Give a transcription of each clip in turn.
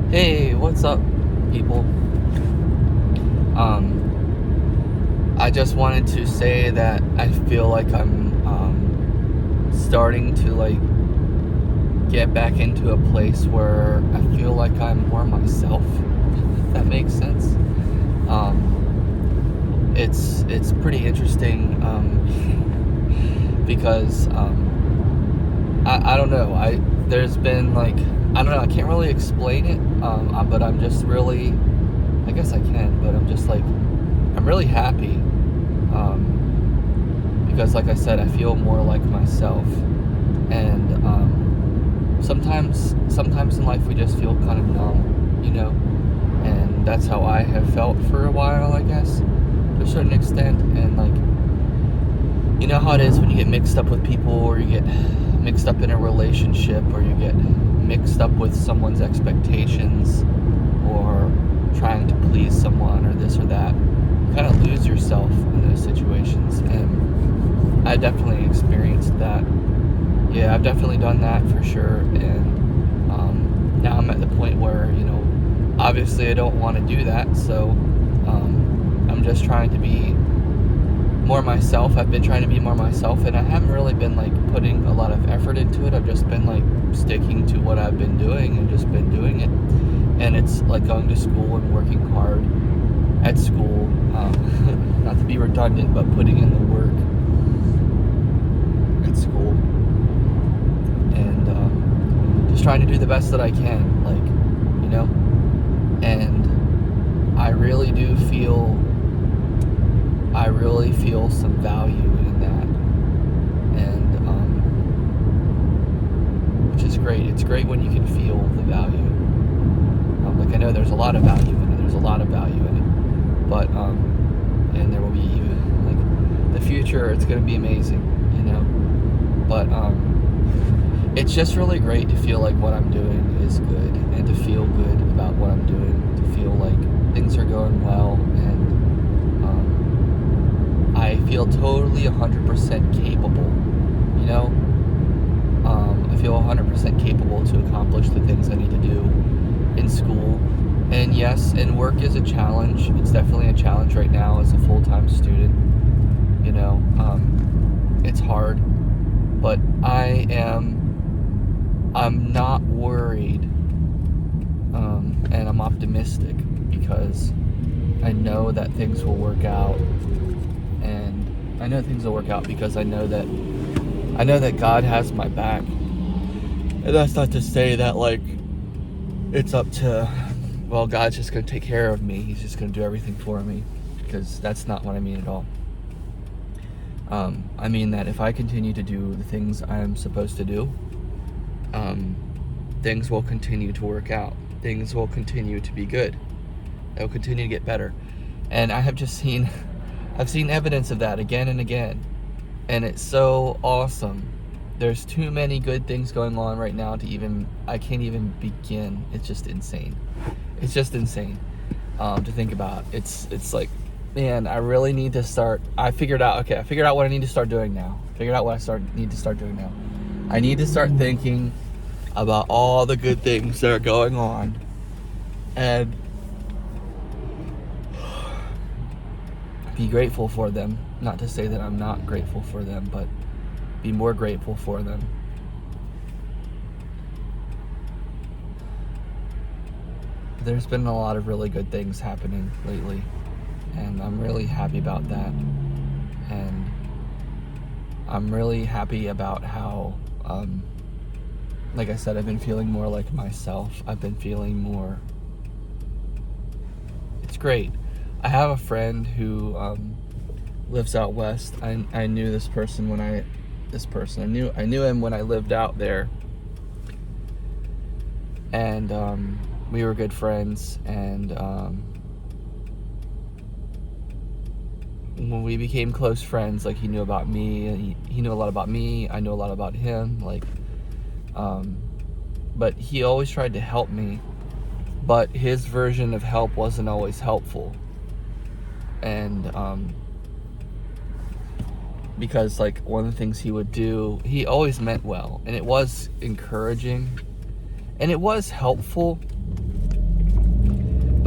Hey, what's up, people? I just wanted to say that I feel like I'm starting to get back into a place where I feel like I'm more myself. If that makes sense. It's pretty interesting because I don't know. There's been I don't know. I can't really explain it. But I'm just really, I guess I can. But I'm just I'm really happy because, like I said, I feel more like myself. And sometimes in life we just feel kind of numb, And that's how I have felt for a while, I guess, to a certain extent. And you know how it is when you get mixed up with people, or you get mixed up in a relationship, or you get mixed up with someone's expectations, or trying to please someone, or this or that. You kind of lose yourself in those situations, and I definitely experienced that. Yeah, I've definitely done that for sure. And now I'm at the point where, obviously I don't want to do that. So I'm just trying to be more myself. I've been trying to be more myself, and I haven't really been putting a lot of effort into it. I've just been sticking to what I've been doing and just been doing it. And it's like going to school and working hard at school. Not to be redundant, but putting in the work at school. And just trying to do the best that I can, and I really do feel some value in that, and which is great. It's great when you can feel the value. I know there's a lot of value in it. There's a lot of value in it, but and there will be even the future. It's going to be amazing, But it's just really great to feel like what I'm doing is good, and to feel good about what I'm doing, to feel like things are going well, and I feel totally 100% capable, I feel 100% capable to accomplish the things I need to do in school. And yes, and work is a challenge. It's definitely a challenge right now as a full-time student. It's hard, but I'm not worried, and I'm optimistic because I know that things will work out, and I know things will work out because I know that God has my back. And that's not to say that it's up to, well, God's just going to take care of me. He's just going to do everything for me, because that's not what I mean at all. I mean that if I continue to do the things I'm supposed to do, things will continue to work out. Things will continue to be good. They'll continue to get better. And I have just seen evidence of that again and again. And it's so awesome. There's too many good things going on right now I can't even begin. It's just insane. It's just insane to think about. It's man, I really need to start. I figured out what I need to start doing now. Need to start doing now. I need to start thinking about all the good things that are going on, and be grateful for them. Not to say that I'm not grateful for them, but be more grateful for them. There's been a lot of really good things happening lately, and I'm really happy about that. And I'm really happy about how, like I said, I've been feeling more like myself. I've been feeling more. It's great. I have a friend who lives out west. I knew this person I knew him when I lived out there, and we were good friends. And when we became close friends, he knew about me, and he knew a lot about me. I knew a lot about him. But he always tried to help me, but his version of help wasn't always helpful. And because one of the things he would do, he always meant well, and it was encouraging, and it was helpful,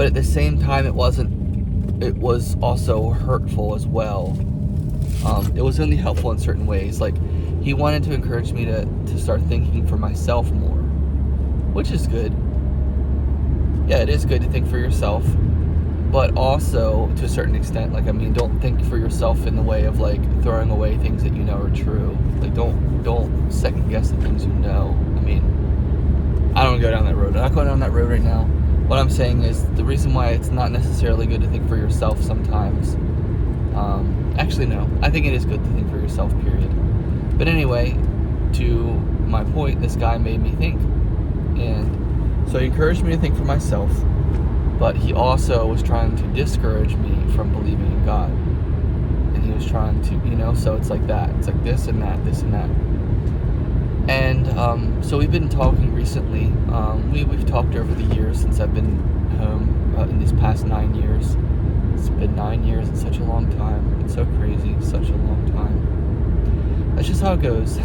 but at the same time, it was also hurtful as well. It was only helpful in certain ways. Like, he wanted to encourage me to start thinking for myself more, which is good. Yeah, it is good to think for yourself, but also to a certain extent, like, I mean, don't think for yourself in the way of like throwing away things that you know are true. Like, don't second guess the things you know. I mean, I don't go down that road. I'm not going down that road right now. What I'm saying is the reason why it's not necessarily good to think for yourself sometimes. Actually, no. I think it is good to think for yourself, period. But anyway, to my point, this guy made me think. And so he encouraged me to think for myself, but he also was trying to discourage me from believing in God. And he was trying to, so it's like that. It's like this and that, this and that. And so we've been talking recently. We've talked over the years since I've been home in these past 9 years. It's been 9 years. It's such a long time. It's so crazy. Such a long time. That's just how it goes.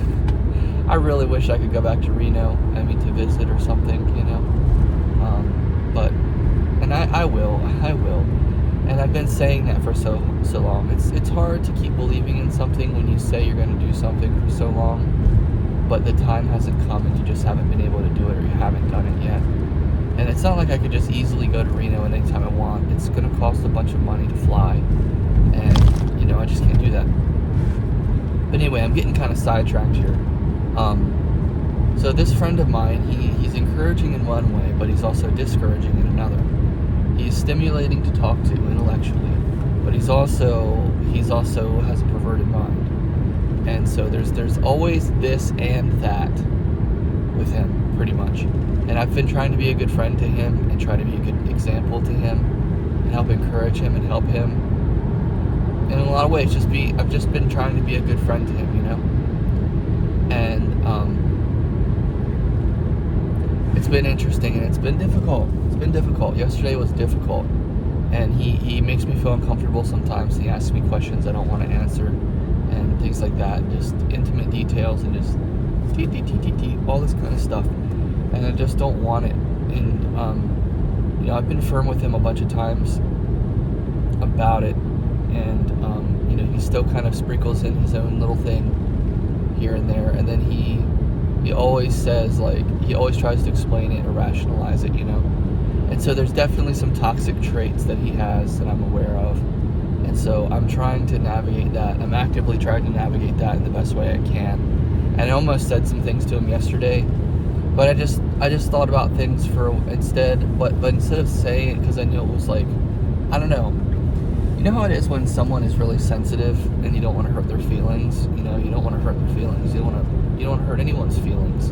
I really wish I could go back to Reno. To visit or something, But, and I will. And I've been saying that for so long. It's hard to keep believing in something when you say you're going to do something for so long, but the time hasn't come and you just haven't been able to do it, or you haven't done it yet. And it's not like I could just easily go to Reno anytime I want. It's going to cost a bunch of money to fly. And, I just can't do that. But anyway, I'm getting kind of sidetracked here. So this friend of mine, he's encouraging in one way, but he's also discouraging in another. He's stimulating to talk to intellectually, but he's also has a perverted mind. And so there's always this and that with him, pretty much. And I've been trying to be a good friend to him and try to be a good example to him and help encourage him and help him. And in a lot of ways, I've just been trying to be a good friend to him, And it's been interesting and it's been difficult. Yesterday was difficult. And he makes me feel uncomfortable sometimes. He asks me questions I don't want to answer and things like that. Just intimate details and just all this kind of stuff. And I just don't want it. And I've been firm with him a bunch of times about it. And he still kind of sprinkles in his own little thing here and there. And then he always says, he always tries to explain it or rationalize it, And so there's definitely some toxic traits that he has that I'm aware of. And so I'm trying to navigate that. I'm actively trying to navigate that in the best way I can. And I almost said some things to him yesterday, but I just thought about things instead of saying it, because I knew it was I don't know. You know how it is when someone is really sensitive and you don't want to hurt their feelings? You don't want to hurt their feelings. You don't want to hurt anyone's feelings.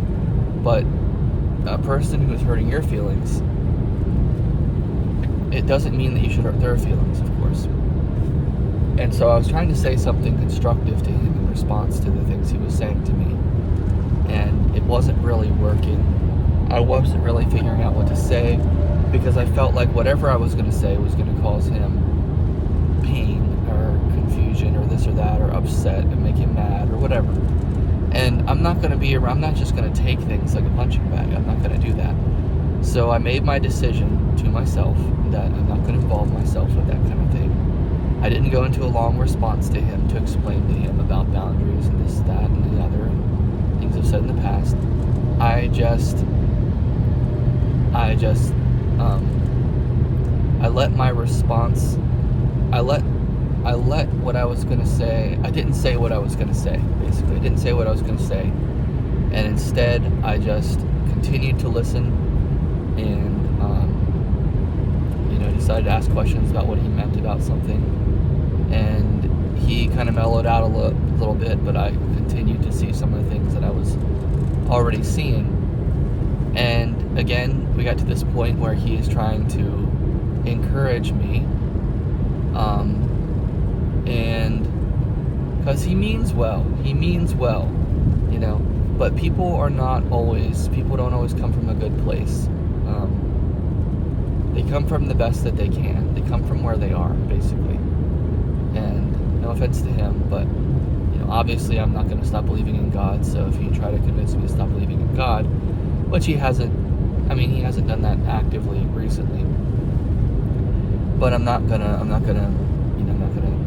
But a person who is hurting your feelings, it doesn't mean that you should hurt their feelings, of course. And so I was trying to say something constructive to him in response to the things he was saying to me. And it wasn't really working. I wasn't really figuring out what to say, because I felt like whatever I was going to say was going to cause him pain or confusion or this or that, or upset and make him mad or whatever. And I'm not just going to take things like a punching bag. I'm not going to do that. So I made my decision to myself that I'm not going to involve myself with that kind of thing. I didn't go into a long response to him to explain to him about boundaries and this, that, and the other, and things I've said in the past. I let my response, I let what I was going to say, I didn't say what I was going to say, basically. I didn't say what I was going to say. And instead, I just continued to listen and, decided to ask questions about what he meant about something. And he kind of mellowed out a little bit, but I continued to see some of the things that I was already seeing. And again, we got to this point where he is trying to encourage me, and because he means well, but people don't always come from a good place. They come from the best that they can. They come from where they are, basically. And no offense to him, but obviously I'm not going to stop believing in God. So if you try to convince me to stop believing in God, which he hasn't done that actively recently. but I'm not gonna, I'm not gonna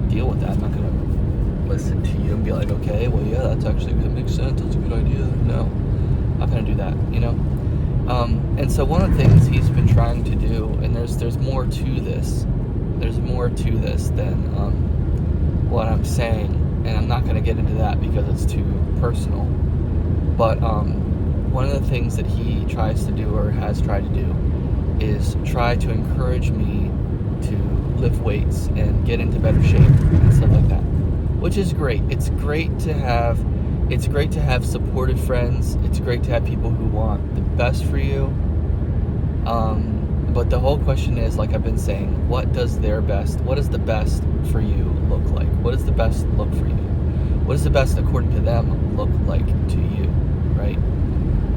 deal with that. I'm not gonna listen to you and be like, okay, well, yeah, that's actually, that makes sense, that's a good idea. No, I'm not gonna do that, and so one of the things he's been trying to do, and there's more to this, than what I'm saying, and I'm not gonna get into that because it's too personal, but one of the things that he tries to do, or has tried to do, is try to encourage me to lift weights and get into better shape and stuff like that, which is great. It's great to have supportive friends. It's great to have people who want the best for you. But the whole question is, like I've been saying, what does the best for you look like? What does the best look for you? What does the best according to them look like to you, right?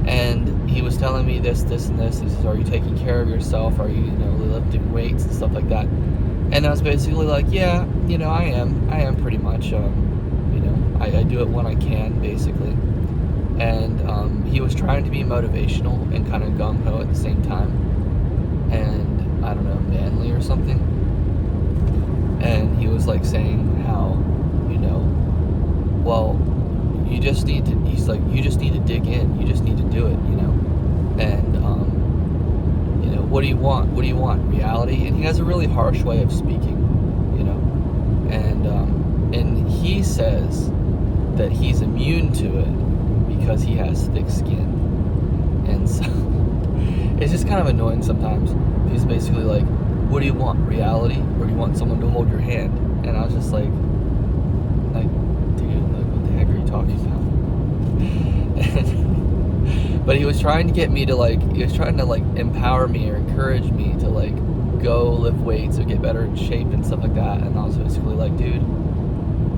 And he was telling me this, and this. He says, are you taking care of yourself? Are you, lifting weights and stuff like that? And I was basically like, yeah, I am pretty much, I do it when I can, basically. And he was trying to be motivational and kind of gung-ho at the same time. And, I don't know, manly or something. And he was like saying how, well, you just need to dig in. You just need to do it, And, what do you want? What do you want? Reality? And he has a really harsh way of speaking, And he says that he's immune to it because he has thick skin. And so it's just kind of annoying sometimes. He's basically like, what do you want? Reality? Or do you want someone to hold your hand? And I was just like, dude, what the heck are you talking about? But he was trying to get me to empower me or encourage me to go lift weights or get better in shape and stuff like that. And I was basically like, dude,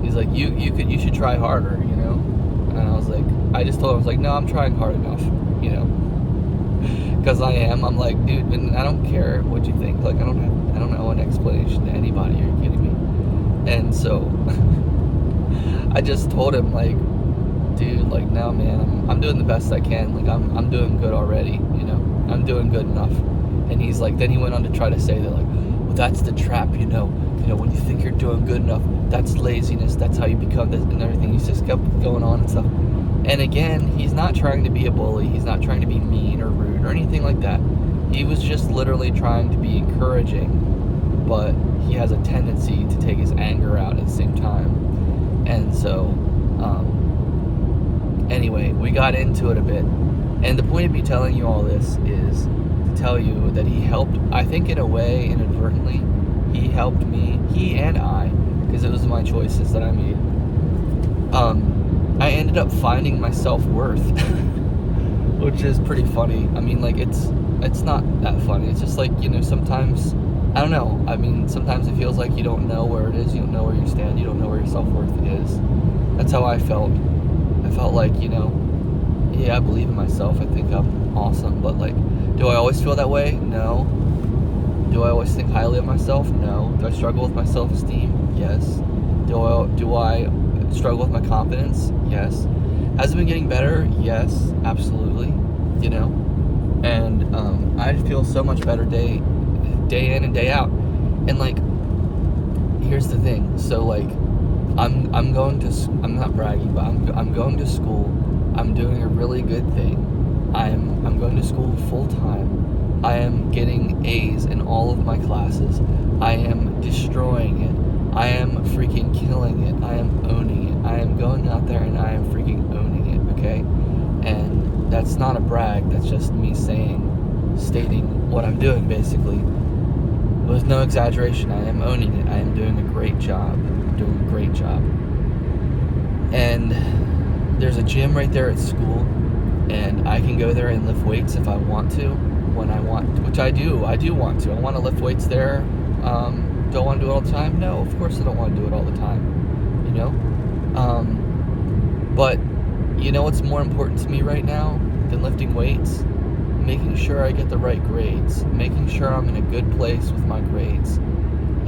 he's like, you should try harder, And I was like, I just told him, I was like, no, I'm trying hard enough, because I am. I'm like, dude, and I don't care what you think. Like, I don't know an explanation to anybody. Are you kidding me? And so I just told him, like, dude, like, no, man, I'm doing the best I can. Like, I'm doing good already, I'm doing good enough. And he's like, then he went on to try to say that, like, well, that's the trap, when you think you're doing good enough, that's laziness, that's how you become this and everything. He's just kept going on and stuff. And again, he's not trying to be a bully. He's not trying to be mean or rude or anything like that. He was just literally trying to be encouraging, but he has a tendency to take his anger out at the same time. And so, anyway, we got into it a bit. And the point of me telling you all this is to tell you that he helped, I think in a way, inadvertently, he helped me, he and I, because it was my choices that I made. I ended up finding my self-worth, which is pretty funny. I mean, like, it's not that funny. It's just like, sometimes, I don't know. I mean, sometimes it feels like you don't know where it is. You don't know where you stand. You don't know where your self-worth is. That's how I felt. I felt like, yeah, I believe in myself. I think I'm awesome. But, like, do I always feel that way? No. Do I always think highly of myself? No. Do I struggle with my self-esteem? Yes. Do I struggle with my confidence? Yes. Has it been getting better? Yes, absolutely. And I feel so much better day in and day out. And like, here's the thing. So like, I'm not bragging, but I'm going to school. I'm doing a really good thing. I'm going to school full time. I am getting A's in all of my classes. I am destroying it. I am freaking killing it. I am owning it. I am going out there and I am freaking owning it, okay? And that's not a brag. That's just me stating what I'm doing, basically. With no exaggeration, I am owning it. I am doing a great job. I'm doing a great job. And there's a gym right there at school, and I can go there and lift weights if I want to, when I want, which I do. I do want to. I want to lift weights there. Do I want to do it all the time? No, of course I don't want to do it all the time, but what's more important to me right now than lifting weights? Making sure I get the right grades, making sure I'm in a good place with my grades.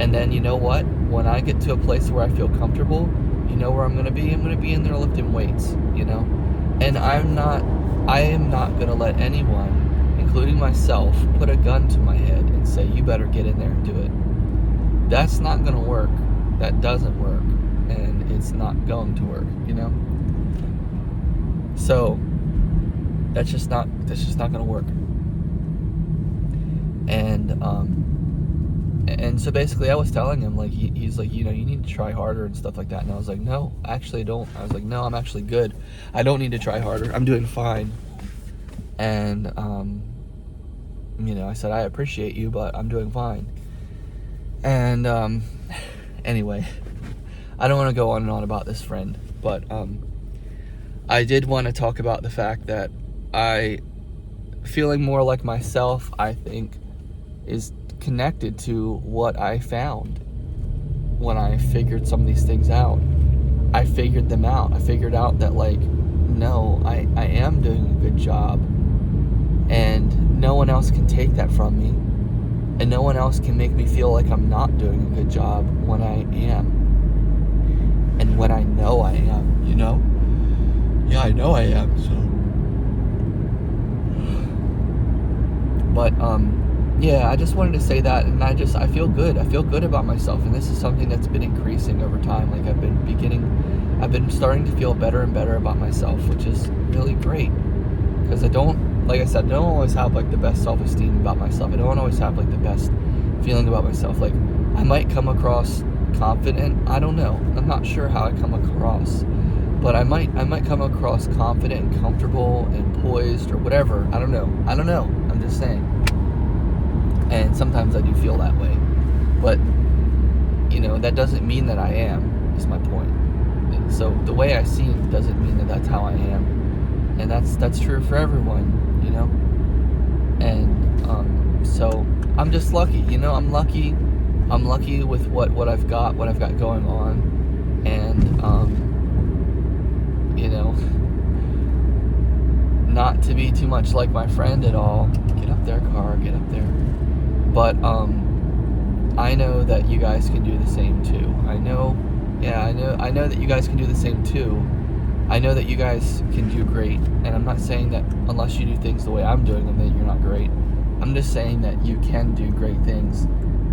And then you know what? When I get to a place where I feel comfortable, where I'm going to be? I'm going to be in there lifting weights, And I am not going to let anyone, including myself, put a gun to my head and say, you better get in there and do it. that's not going to work. That doesn't work, and it's not going to work, So that's just not going to work. And so basically I was telling him, like, he's like, you need to try harder and stuff like that. And I was like, no, actually I don't. I was like, no, I'm actually good. I don't need to try harder. I'm doing fine. And, I said, I appreciate you, but I'm doing fine. And, anyway, I don't want to go on and on about this friend, but, I did want to talk about the fact that feeling more like myself, I think, is connected to what I found when I figured some of these things out. I figured them out. I figured out that, like, no, I am doing a good job, and no one else can take that from me, and no one else can make me feel like I'm not doing a good job when I am, and when I know I am, Yeah, I know I am, so. But, yeah, I just wanted to say that, and I feel good. I feel good about myself, and this is something that's been increasing over time. Like, I've been starting to feel better and better about myself, which is really great. Because like I said, I don't always have, like, the best self-esteem about myself. I don't always have, like, the best feeling about myself. Like, I might come across confident. I don't know. I'm not sure how I come across. But I might come across confident and comfortable and poised or whatever. I don't know. I'm just saying. And sometimes I do feel that way. But, that doesn't mean that I am, is my point. And so the way I seem doesn't mean that that's how I am. And that's true for everyone, And, so I'm just lucky, I'm lucky. I'm lucky with what I've got going on. And, not to be too much like my friend at all. Get up there, car, get up there. But, I know that you guys can do the same too. I know that you guys can do the same too. I know that you guys can do great. And I'm not saying that unless you do things the way I'm doing them, that you're not great. I'm just saying that you can do great things.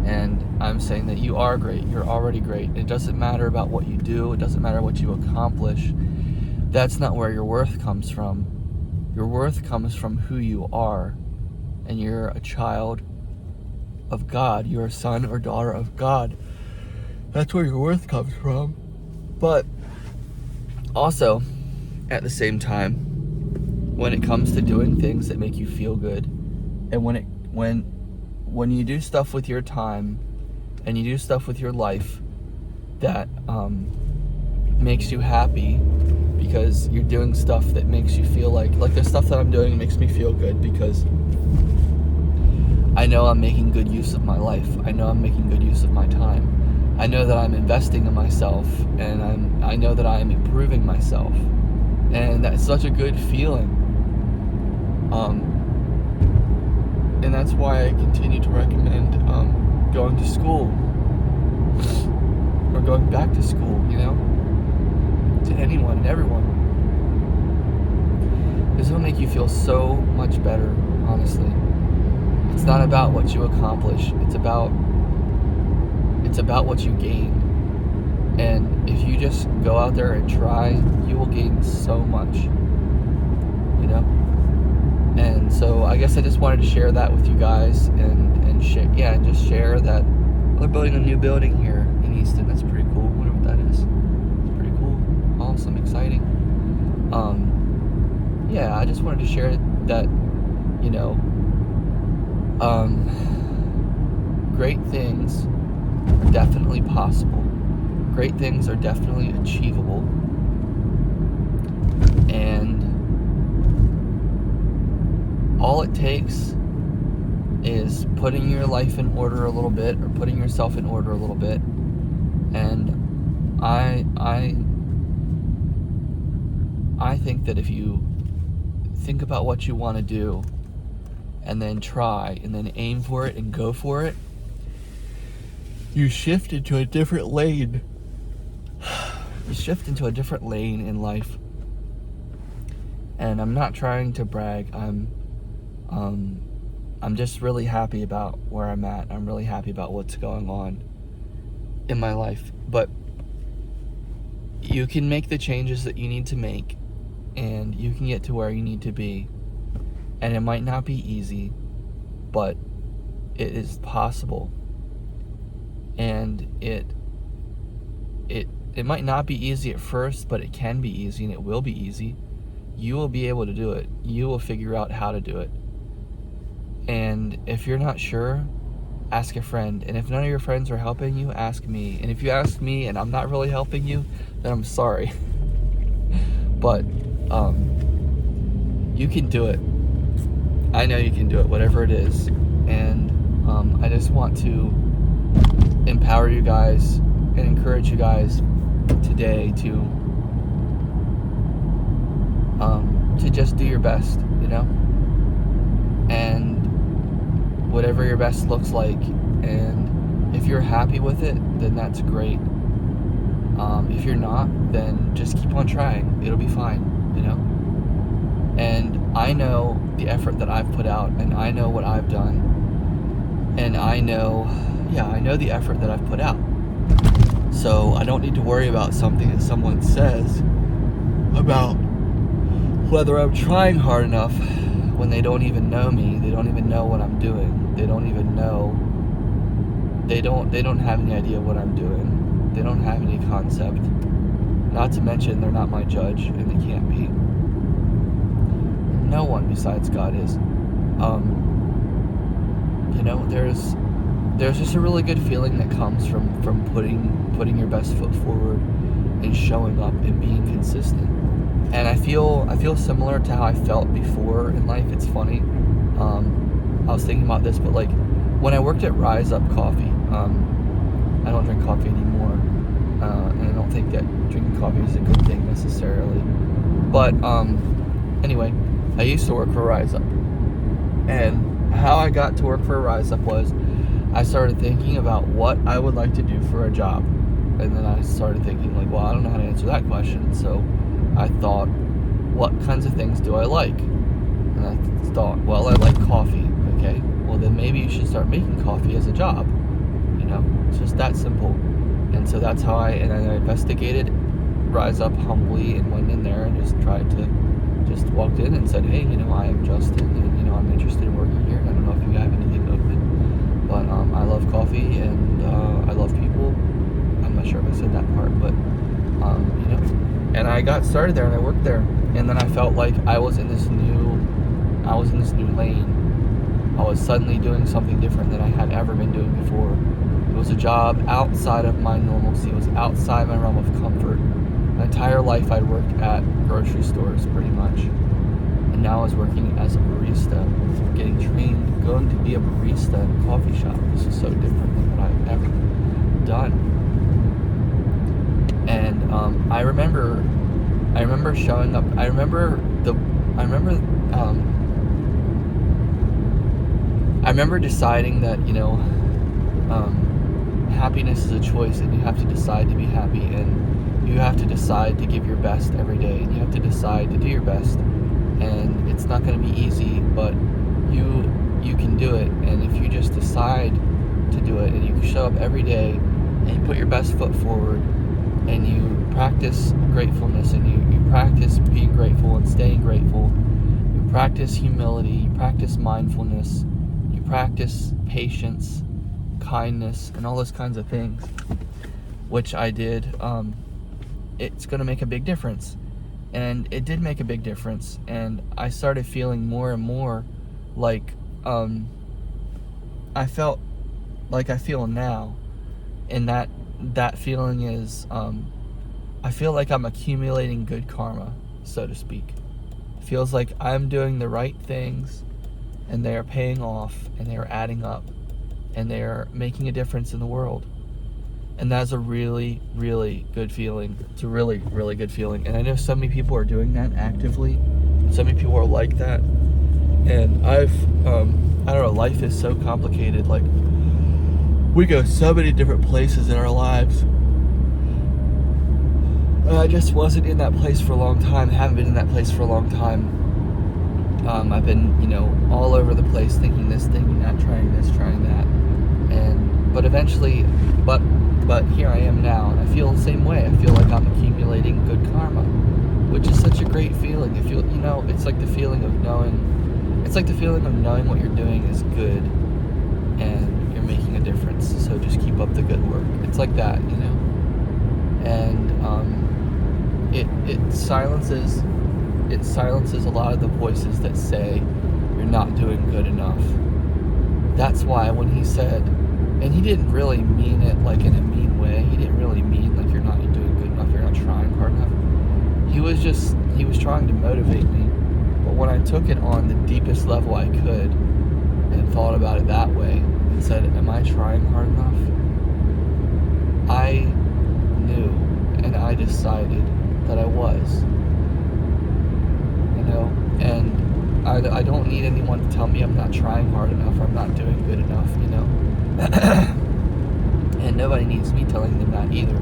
And I'm saying that you are great. You're already great. It doesn't matter about what you do. It doesn't matter what you accomplish. That's not where your worth comes from. Your worth comes from who you are. And you're a child of God. You're a son or daughter of God. That's where your worth comes from. But also, at the same time, when it comes to doing things that make you feel good, and when you do stuff with your time, and you do stuff with your life that makes you happy, because you're doing stuff that makes you feel like the stuff that I'm doing makes me feel good, because I know I'm making good use of my life. I know I'm making good use of my time. I know that I'm investing in myself, and I know that I am improving myself, and that's such a good feeling. And that's why I continue to recommend going to school, or going back to school, to anyone and everyone. This will make you feel so much better, honestly. It's not about what you accomplish. It's about what you gain. And if you just go out there and try, you will gain so much. And so I guess I just wanted to share that with you guys, and share that we're building a new building here in Easton. That's pretty cool. I wonder what that is. It's pretty cool. Awesome, exciting. I just wanted to share that, great things are definitely possible. Great things are definitely achievable. And all it takes is putting your life in order a little bit, or putting yourself in order a little bit. And I think that if you think about what you want to do, and then try, and then aim for it and go for it, you shift into a different lane. You shift into a different lane in life. And I'm not trying to brag. I'm just really happy about where I'm at. I'm really happy about what's going on. in my life, but you can make the changes that you need to make, and you can get to where you need to be. And it might not be easy, but it is possible. And it might not be easy at first, but it can be easy, and it will be easy. You will be able to do it. You will figure out how to do it. And if you're not sure, ask a friend. And if none of your friends are helping you, ask me. And if you ask me and I'm not really helping you, then I'm sorry. But you can do it. I know you can do it, whatever it is. And I just want to empower you guys and encourage you guys today to just do your best, and whatever your best looks like. And if you're happy with it, then that's great. If you're not, then just keep on trying. It'll be fine, and I know the effort that I've put out, and I know what I've done, and I know the effort that I've put out. So I don't need to worry about something that someone says about whether I'm trying hard enough when they don't even know me. They don't even know what I'm doing. They don't even know. They don't have any idea what I'm doing. They don't have any concept. Not to mention they're not my judge, and they can't be. No one besides God is. There's just a really good feeling that comes from putting your best foot forward and showing up and being consistent. And I feel similar to how I felt before in life. It's funny. I was thinking about this, but like when I worked at Rise Up Coffee, I don't drink coffee anymore, and I don't think that drinking coffee is a good thing necessarily. But anyway, I used to work for Rise Up, and how I got to work for Rise Up was I started thinking about what I would like to do for a job, and then I started thinking like, well, I don't know how to answer that question, so I thought, what kinds of things do I like? And I thought, well, I like coffee. Okay, well then maybe you should start making coffee as a job. It's just that simple. And so that's how I investigated Rise Up humbly and went in there and just walked in and said, hey, I am Justin, and I'm interested in working here. I don't know if you have anything open, but I love coffee and I love people. I'm not sure if I said that part, but and I got started there and I worked there, and then I felt like I was in this new lane. I was suddenly doing something different than I had ever been doing before. It was a job outside of my normalcy. It was outside my realm of comfort. My entire life I'd worked at grocery stores pretty much, and now I was working as a barista, getting trained, going to be a barista in a coffee shop. This is so different than what I've ever done. And I remember showing up. I remember deciding that happiness is a choice, and you have to decide to be happy, and you have to decide to give your best every day, and you have to decide to do your best. And it's not going to be easy, but you can do it. And if you just decide to do it, and you show up every day, and you put your best foot forward, and you practice gratefulness, and you practice being grateful and staying grateful, you practice humility, you practice mindfulness, you practice patience, kindness, and all those kinds of things, which I did, it's going to make a big difference. And it did make a big difference, and I started feeling more and more like I felt like I feel now. And that feeling is I feel like I'm accumulating good karma, so to speak. It feels like I'm doing the right things, and they are paying off, and they are adding up, and they are making a difference in the world. And that's a really, really good feeling. It's a really, really good feeling. And I know so many people are doing that actively. So many people are like that. And I don't know, life is so complicated. Like, we go so many different places in our lives. And I just wasn't in that place for a long time. Haven't been in that place for a long time. I've been, all over the place, thinking this, thinking that, trying this, trying that. And but eventually, but here I am now, and I feel the same way. I feel like I'm accumulating good karma, which is such a great feeling. It's like the feeling of knowing what you're doing is good, and you're making a difference. So just keep up the good work. It's like that, and it silences a lot of the voices that say you're not doing good enough. That's why when he said, and he didn't really mean it like in a mean way. He didn't really mean like you're not doing good enough, you're not trying hard enough. He was trying to motivate me. But when I took it on the deepest level I could and thought about it that way and said, am I trying hard enough? I knew and I decided that I was. And I don't need anyone to tell me I'm not trying hard enough or I'm not doing good enough, and nobody needs me telling them that either.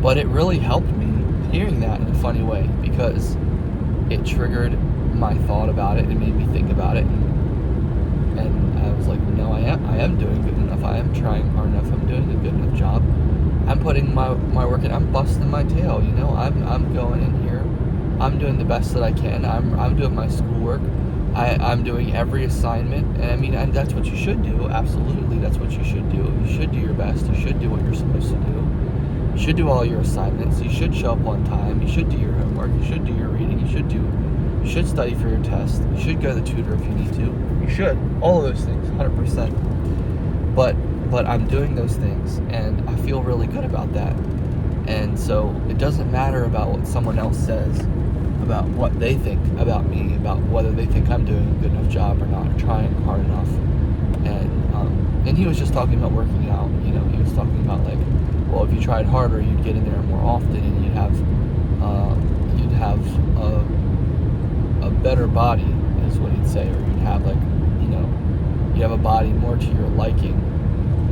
But it really helped me hearing that in a funny way, because it triggered my thought about it and made me think about it, and I was like, no, I am doing good enough. I am trying hard enough. I'm doing a good enough job. I'm putting my work in. I'm busting my tail. I'm going in here. I'm doing the best that I can. I'm doing my schoolwork. I'm doing every assignment, and that's what you should do. Absolutely, that's what you should do. You should do your best. You should do what you're supposed to do. You should do all your assignments. You should show up on time. You should do your homework. You should do your reading. You should study for your test. You should go to the tutor if you need to. You should. All of those things, 100%. But I'm doing those things, and I feel really good about that. And so it doesn't matter about what someone else says about what they think about me, about whether they think I'm doing a good enough job or not, or trying hard enough. And he was just talking about working out. He was talking about like, well, if you tried harder, you'd get in there more often, and you'd have a better body, is what he'd say, or you'd have you'd have a body more to your liking,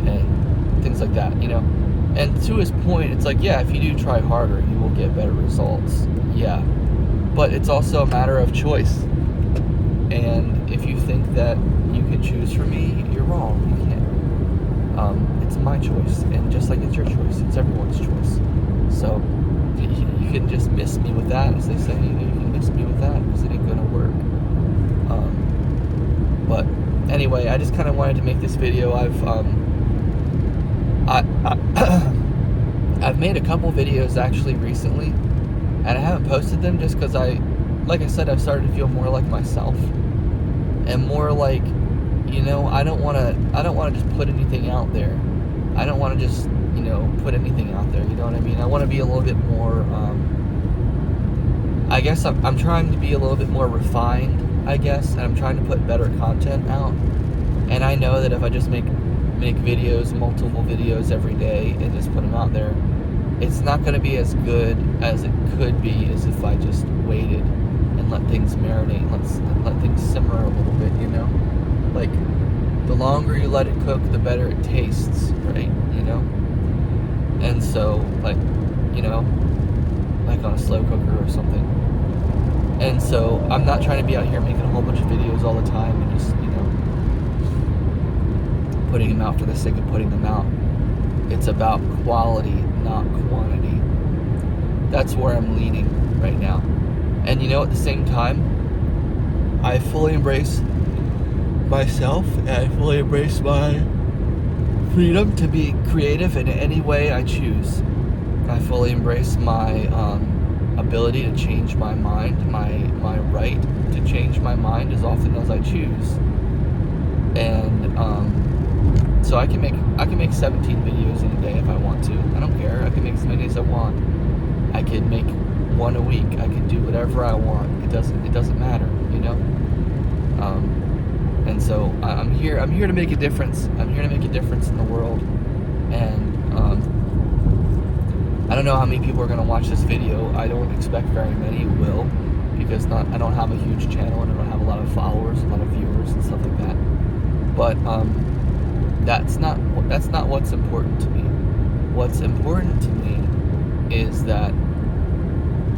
and things like that, And to his point, it's like, yeah, if you do try harder, you will get better results. Yeah. But it's also a matter of choice. And if you think that you can choose for me, you're wrong. You can't. It's my choice. And just like it's your choice, it's everyone's choice. So you can just miss me with that, as they say. You can miss me with that because it ain't going to work. But anyway, I just kind of wanted to make this video. I've made a couple videos actually recently, and I haven't posted them just because like I said, I've started to feel more like myself, and more like, I don't want to just put anything out there. I don't want to just, put anything out there. You know what I mean? I want to be a little bit more. I guess I'm trying to be a little bit more refined, I guess, and I'm trying to put better content out. And I know that if I just make videos, multiple videos every day, and just put them out there, it's not going to be as good as it could be as if I just waited and let things marinate, let things simmer a little bit, Like, the longer you let it cook, the better it tastes, right? And so, like on a slow cooker or something. And so, I'm not trying to be out here making a whole bunch of videos all the time and just, putting them out for the sake of putting them out. It's about quality, not quantity. That's where I'm leaning right now. And at the same time, I fully embrace myself, and I fully embrace my freedom to be creative in any way I choose. I fully embrace my ability to change my mind, my right to change my mind as often as I choose. And so I can make 17 videos in a day if I want to. I don't care. I can make as many as I want. I can make one a week. I can do whatever I want. It doesn't matter, And so I'm here to make a difference. I'm here to make a difference in the world. And I don't know how many people are going to watch this video. I don't expect very many will, because I don't have a huge channel, and I don't have a lot of followers, a lot of viewers and stuff like that. But that's not what's important to me. What's important to me is that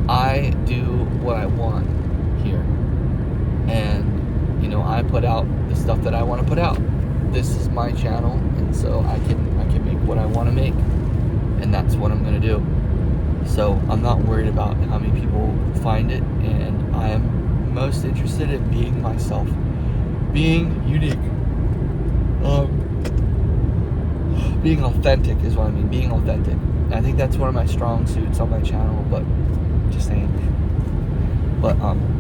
I do what I want here, and I put out the stuff that I want to put out, this is my channel, and so I can make what I want to make, and that's what I'm gonna do. So I'm not worried about how many people find it, and I am most interested in being myself, being unique, being authentic is what I mean. Being authentic. I think that's one of my strong suits on my channel, but just saying. But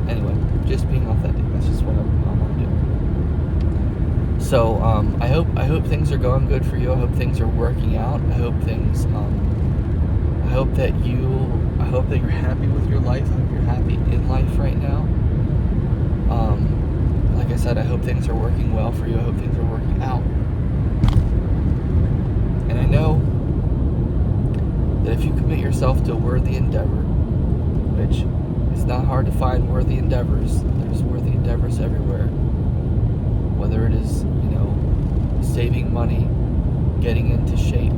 anyway, just being authentic. That's just what I want to do. So I hope things are going good for you. I hope things are working out. I hope things. I hope that you're happy with your life. I hope you're happy in life right now. Like I said, I hope things are working well for you. I hope things are working out. And I know that if you commit yourself to a worthy endeavor, which it's not hard to find worthy endeavors. There's worthy endeavors everywhere. Whether it is, saving money, getting into shape,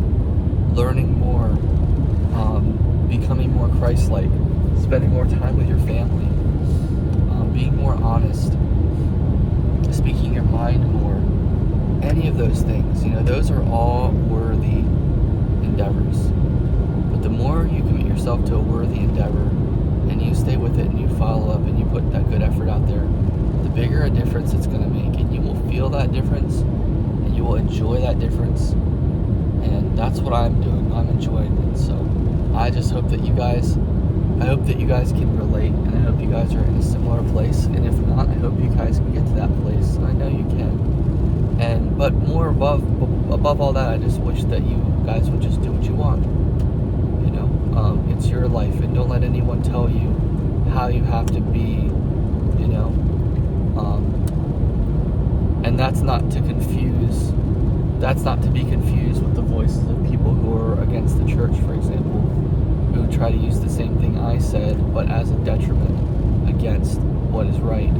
learning more, becoming more Christ-like, spending more time with your family, being more honest, speaking your mind more, any of those things, those are all worthy endeavors. But the more you commit yourself to a worthy endeavor, and you stay with it, and you follow up, and you put that good effort out there, the bigger a difference it's going to make, and you will feel that difference, and you will enjoy that difference. And that's what I'm doing. I'm enjoying it. So I just hope that you guys can relate, and I hope you guys are in a similar place. And if not, I hope you guys can get to that place. I know you can. But more above all that, I just wish that you guys would just do what you want. It's your life, and don't let anyone tell you how you have to be. And that's not to confuse. That's not to be confused with the voices of people who are against the church, for example, who try to use the same thing I said, but as a detriment against what is right.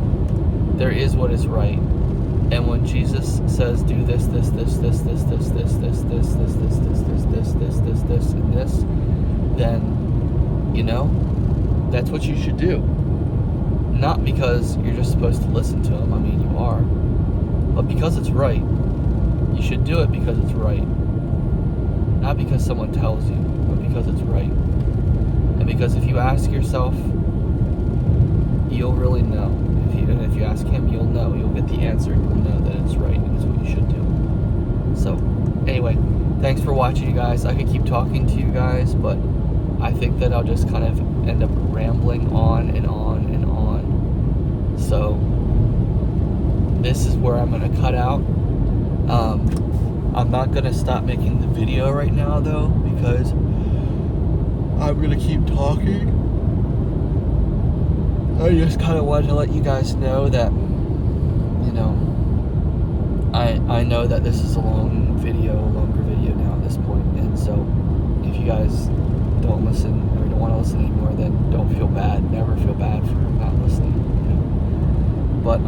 There is what is right. And when Jesus says do this, and this, then, that's what you should do. Not because you're just supposed to listen to him, I mean you are, but because it's right. You should do it because it's right. Not because someone tells you, but because it's right. And because if you ask yourself, you'll really know. And if you ask him, you'll know. You'll get the answer, and you'll know that it's right and it's what you should do. So, anyway, thanks for watching, you guys. I could keep talking to you guys, but I think that I'll just kind of end up rambling on and on and on. So, this is where I'm going to cut out. I'm not going to stop making the video right now, though, because I'm going to keep talking. I just kind of wanted to let you guys know that, I know that this is a longer video now at this point, and so if you guys don't listen or don't want to listen anymore, then don't feel bad. Never feel bad for not listening. But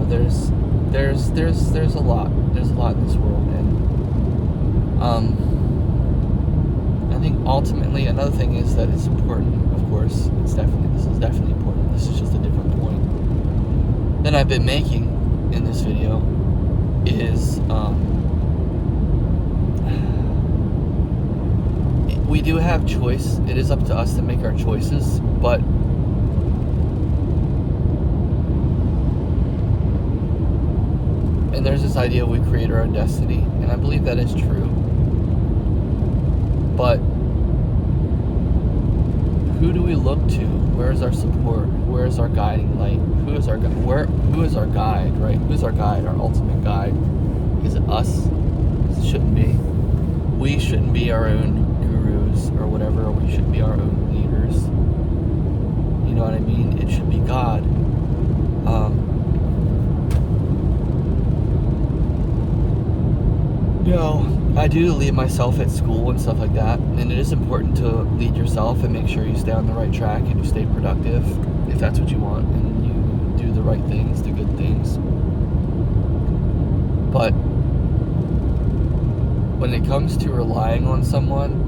there's a lot. There's a lot in this world, and I think ultimately another thing is that it's important. Of course, this is definitely important. This is just a different point that I've been making in this video. Is we do have choice. It is up to us to make our choices, but and there's this idea we create our own destiny, and I believe that is true. But who do we look to? Where is our support? Where is our guiding light? Who is our guide, right? Who's our guide, our ultimate guide? Is it us? It shouldn't be. We shouldn't be our own gurus or whatever. We should be our own leaders. You know what I mean? It should be God. I do lead myself at school and stuff like that, and it is important to lead yourself and make sure you stay on the right track and you stay productive if that's what you want, and you do the right things, the good things. But when it comes to relying on someone,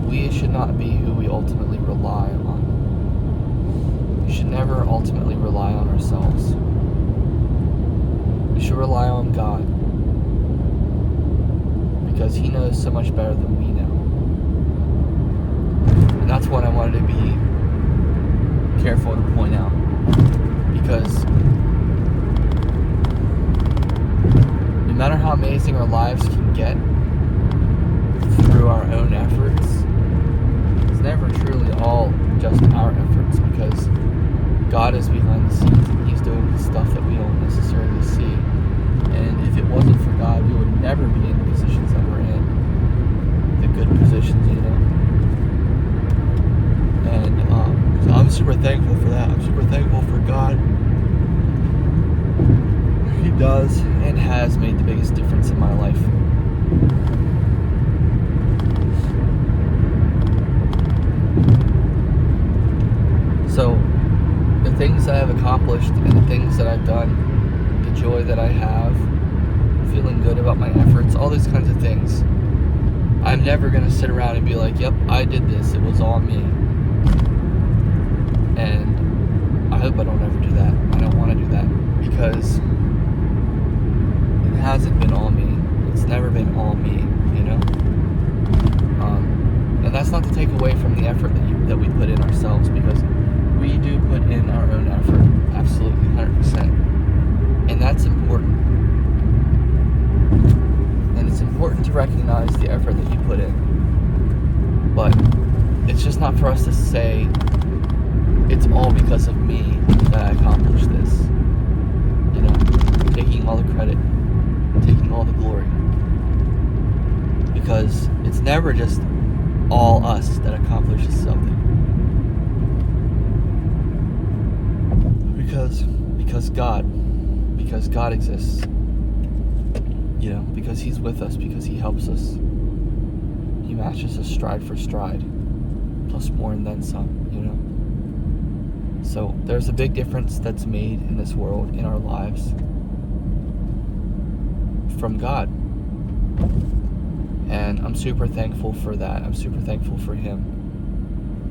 we should not be who we ultimately rely on. We should never ultimately rely on ourselves. to rely on God, because He knows so much better than we know. And that's what I wanted to be careful to point out, because no matter how amazing our lives can get through our own efforts, it's never truly all just our efforts, because God is behind the scenes and He's doing the stuff that we don't necessarily see. And if it wasn't for God, we would never be in the positions that we're in, the good positions, you know. And so I'm super thankful for that. I'm super thankful for God. He does and has made the biggest difference in my life. So the things that I've accomplished and the things that I've done, the joy that I have, feeling good about my efforts, all these kinds of things, I'm never going to sit around and be like, yep, I did this, it was all me. And I hope I don't ever do that. I don't want to do that, because it hasn't been all me. It's never been all me, you know? And that's not to take away from the effort that we put in ourselves, because we do put in our own effort, absolutely, 100%. And that's important. And it's important to recognize the effort that you put in. But it's just not for us to say, it's all because of me that I accomplished this. You know, taking all the credit, taking all the glory. Because it's never just all us that accomplishes something. Because God exists. You know, because He's with us, because He helps us. He matches us stride for stride, plus more and then some, you know. So there's a big difference that's made in this world, in our lives, from God. And I'm super thankful for that. I'm super thankful for Him.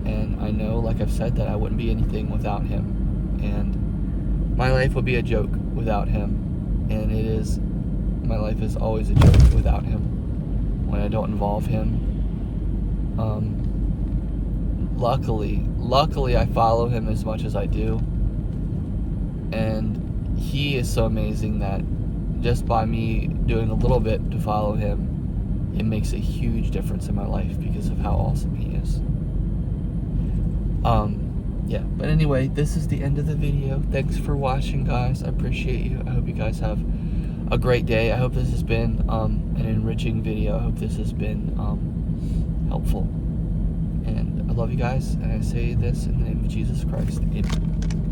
And I know, like I've said, that I wouldn't be anything without Him. And my life would be a joke without Him. And my life is always a joke without Him, when I don't involve Him. Luckily I follow Him as much as I do. And He is so amazing that just by me doing a little bit to follow Him, it makes a huge difference in my life because of how awesome He is. Yeah, but anyway, this is the end of the video. Thanks for watching, guys. I appreciate you. I hope you guys have a great day. I hope this has been an enriching video. I hope this has been helpful. And I love you guys, and I say this in the name of Jesus Christ. Amen.